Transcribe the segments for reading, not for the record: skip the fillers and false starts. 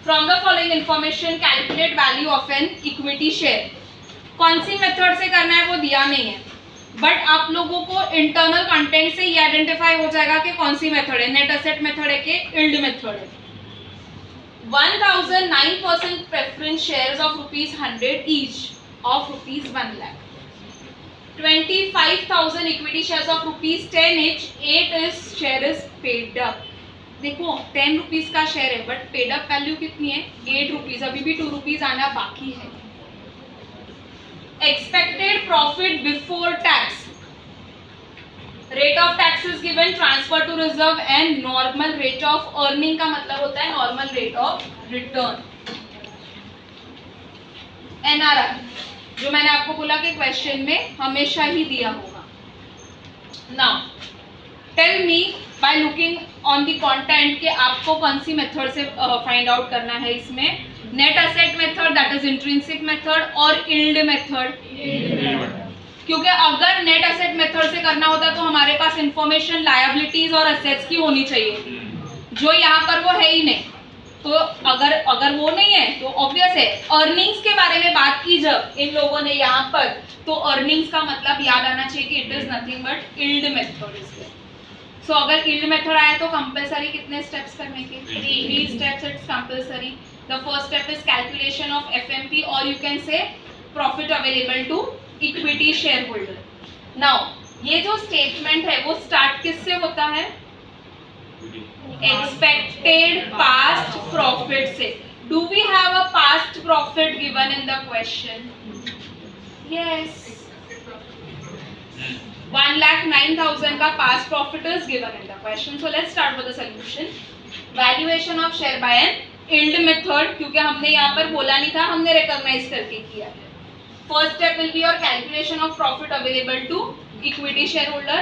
From the following information calculate value of an equity share. कौन सी method से करना है वो दिया नहीं है, बट आप लोगों को इंटरनल कंटेंट से ये आइडेंटिफाई हो जाएगा कि कौन सी मेथड है, नेट एसेट मेथड है कि यील्ड मेथड है। 1009% preference shares of ₹100 each of ₹1 lakh, 25,000 equity shares of ₹10 each, 8 share is paid up. देखो 10 रुपीज का शेयर है बट पेड अप वैल्यू कितनी है, 8 रुपीज, अभी भी 2 रुपीज आना बाकी है। Expected profit before tax, rate of tax is given, transfer to reserve and normal rate of earning का मतलब होता है normal rate of return. NRR जो मैंने आपको बोला कि क्वेश्चन में हमेशा ही दिया होगा। Now tell me by looking on the content कि आपको कौन सी मेथड से फाइंड आउट करना है इसमें, net asset method that is intrinsic method और यील्ड मेथड। क्योंकि अगर नेट एसेट मेथड से करना होता तो हमारे पास इंफॉर्मेशन लायबिलिटीज और एसेट्स की होनी चाहिए, जो यहाँ पर वो है ही नहीं। तो अगर वो नहीं है तो ऑब्वियस है अर्निंग्स के बारे में बात की जब इन लोगों ने यहाँ पर, तो अर्निंग्स का मतलब याद आना चाहिए कि it is nothing but yield method is there. So अगर यील्ड मेथड आया तो कंपलसरी कितने स्टेप्स करने के, 3 steps it's compulsory. The first step is calculation of FMP और you can say profit available to equity share holder. Now ये जो statement है वो स्टार्ट किससे होता है, एक्सपेक्टेड पास्ट प्रॉफिट से। Do we have a past profit given in the question? Yes, 1,09,000 का past profit is given in the question. So let's start with the solution. Valuation of share by an yield method, क्योंकि हमने यहाँ पर बोला नहीं था, हमने recognise करके किया है। First step will be your calculation of profit available to equity shareholder,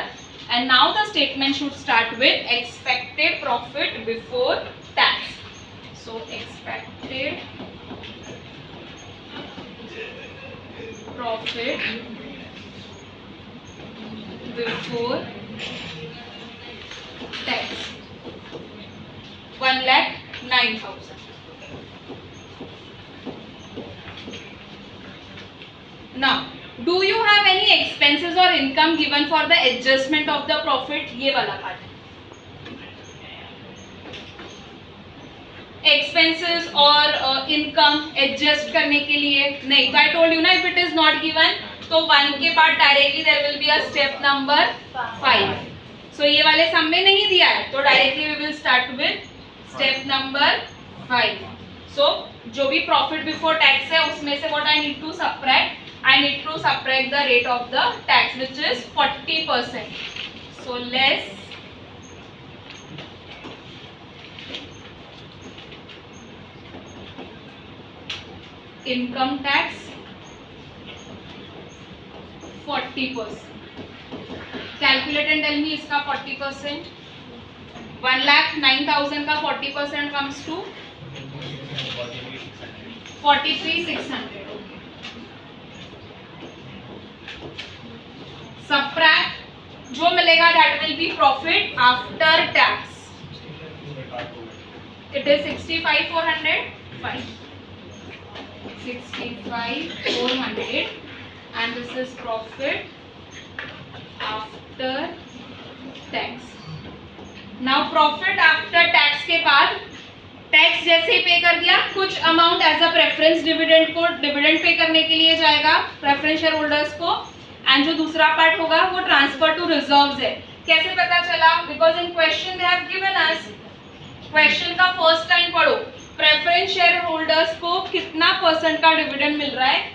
and now the statement should start with expected profit before tax. So expected profit before tax, 1,09,000. Now, do you have any expenses or income given for the adjustment of the profit? ये वाला part है, expenses और income adjust करने के लिए नहीं। तो I told you ना, if it is not given तो 1 के बाद directly there will be a step number 5. So ये वाले सम में नहीं दिया है तो directly we will start with step number 5. So जो भी profit before tax है उसमें से what I need to subtract, I need to subtract the rate of the tax which is 40%. So less income tax 40%. Calculate and tell me इसका 40%, 1,09,000 का 40% comes to 43,600. Subtract जो मिलेगा that will be profit after tax. It is 65,400, fine. 65,400 and this is profit after tax. Now profit after tax के बाद tax जैसे ही पे कर दिया, कुछ amount as a preference dividend को डिविडेंड पे करने के लिए जाएगा प्रेफरेंस शेयर होल्डर्स को, एंड जो दूसरा पार्ट होगा वो ट्रांसफर टू रिजर्व्स है। कैसे पता चला? Because in question they have given us, question का फर्स्ट टाइम पढ़ो, प्रेफरेंस शेयर होल्डर्स को कितना परसेंट का डिविडेंड मिल रहा है,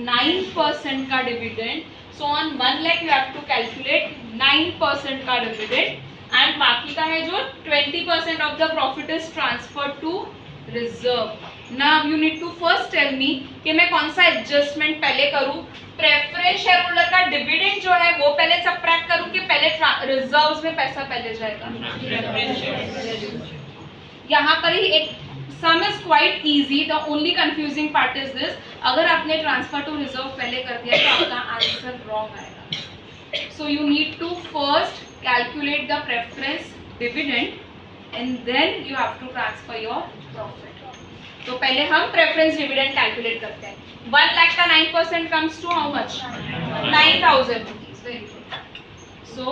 9% का dividend. So on 1 lakh you have to calculate 9% का डिविडेंड, एंड बाकी का है जो 20% of the profit is transfer to reserve. Now you need to first tell me कि मैं कौन सा एडजस्टमेंट पहले करूं, प्रेफरेंस शेयर होल्डर का डिविडेंड जो है वो पहले सबट्रैक्ट करूं कि पहले रिजर्व्स में पैसा पहले जाएगा। यहाँ पर ही एक सम is quite easy, the only confusing part is this, अगर आपने ट्रांसफर टू रिजर्व पहले कर दिया तो आपका आंसर रॉन्ग आएगा। So you need to first calculate the preference dividend and then you have to transfer your profit. तो पहले हम प्रेफरेंस डिविडेंड कैलकुलेट करते हैं. 1 लाख का 9% comes to how much? 9,000 rupees. Very good. So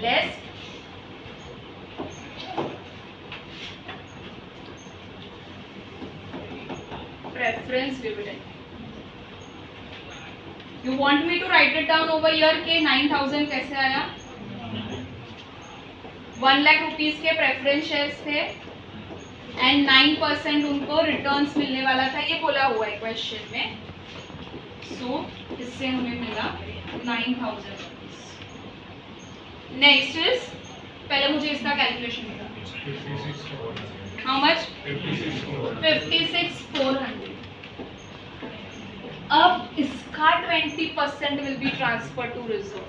less preference dividend. You want me to write it down over here के 9,000 कैसे आया? 1 lakh rupees के प्रेफरेंस शेयर्स थे एंड 9% उनको रिटर्न्स मिलने वाला था, ये बोला हुआ है क्वेश्चन में. सो इससे हमें मिला 9,000 रुपीस. नेक्स्ट इज, पहले मुझे इसका कैलकुलेशन मिला. How much? 56,400. अब इसका 20% will be transfer to reserve.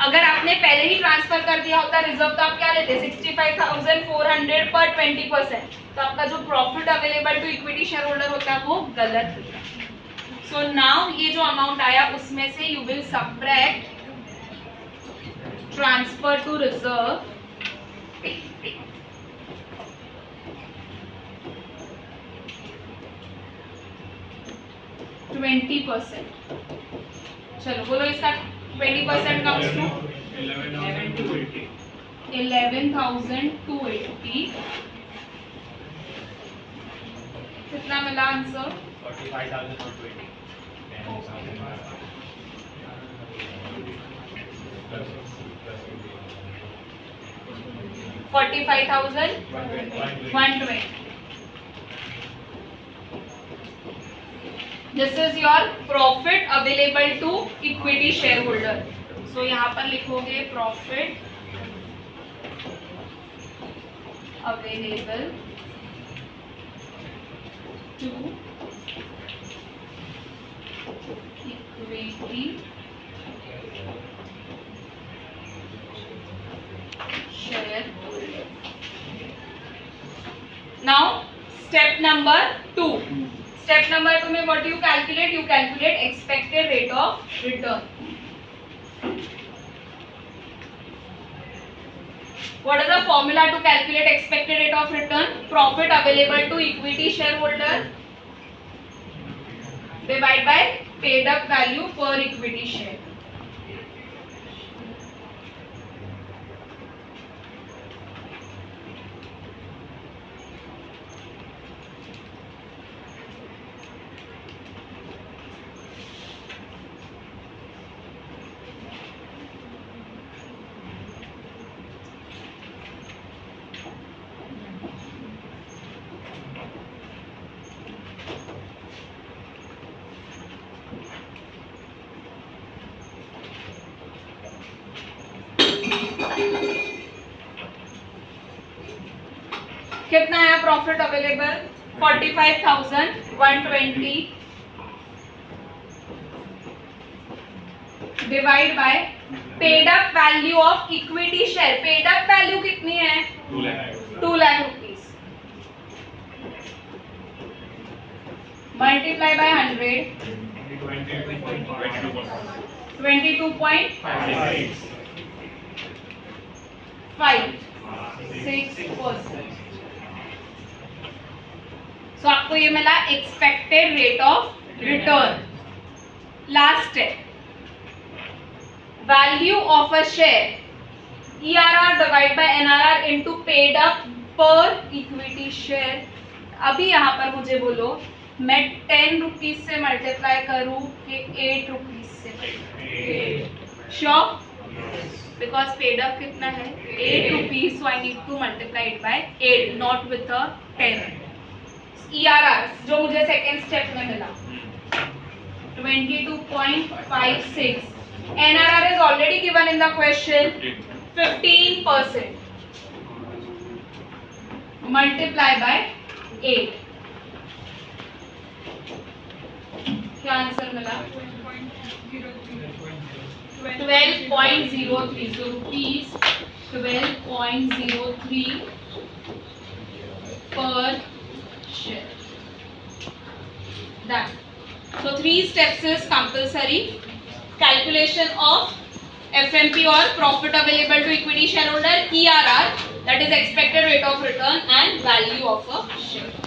अगर आपने पहले ही ट्रांसफर कर दिया होता रिजर्व तो आप क्या लेते? 65,400 पर 20%. तो आपका जो profit available to equity share holder होता है वो गलत होता है. सो नाउ ये जो अमाउंट आया उसमें से you will subtract transfer to reserve 20%. चलो बोलो इसका 20% कम्स टू 11,280. कितना मिला answer? 45,120. This is your profit available to equity share holder. So यहाँ पर लिखोगे profit available to equity share holder. Now step number 2. Step number 2 में what you calculate? You calculate expected rate of return. What is the formula to calculate expected rate of return? Profit available to equity shareholder divided by paid up value per equity share. कितना आया profit available? 45,120 divide by paid up value of equity share. Paid up value कितनी है? 2 lakh rupees. Multiply by 100 22.56%. सो आपको ये मिला expected rate of return. Last step, value of a share ERR divide by NRR into paid up पर equity share. अभी यहाँ पर मुझे बोलो मैं 10 रुपीज से मल्टीप्लाई करूँ कि 8 रुपीज से? श्योर? बिकॉज पेड अप कितना है? 8 rupees. So I need to multiply it by 8, not with 10. ERR जो मुझे सेकेंड स्टेप में मिला 22.56. NRR is already given in the question 15%. Multiply by 8. क्या आंसर मिला? 12.03. So rupees 12.03 per share. Done. So 3 steps is compulsory. Calculation of FMP or profit available to equity shareholder, ERR, that is expected rate of return and value of a share.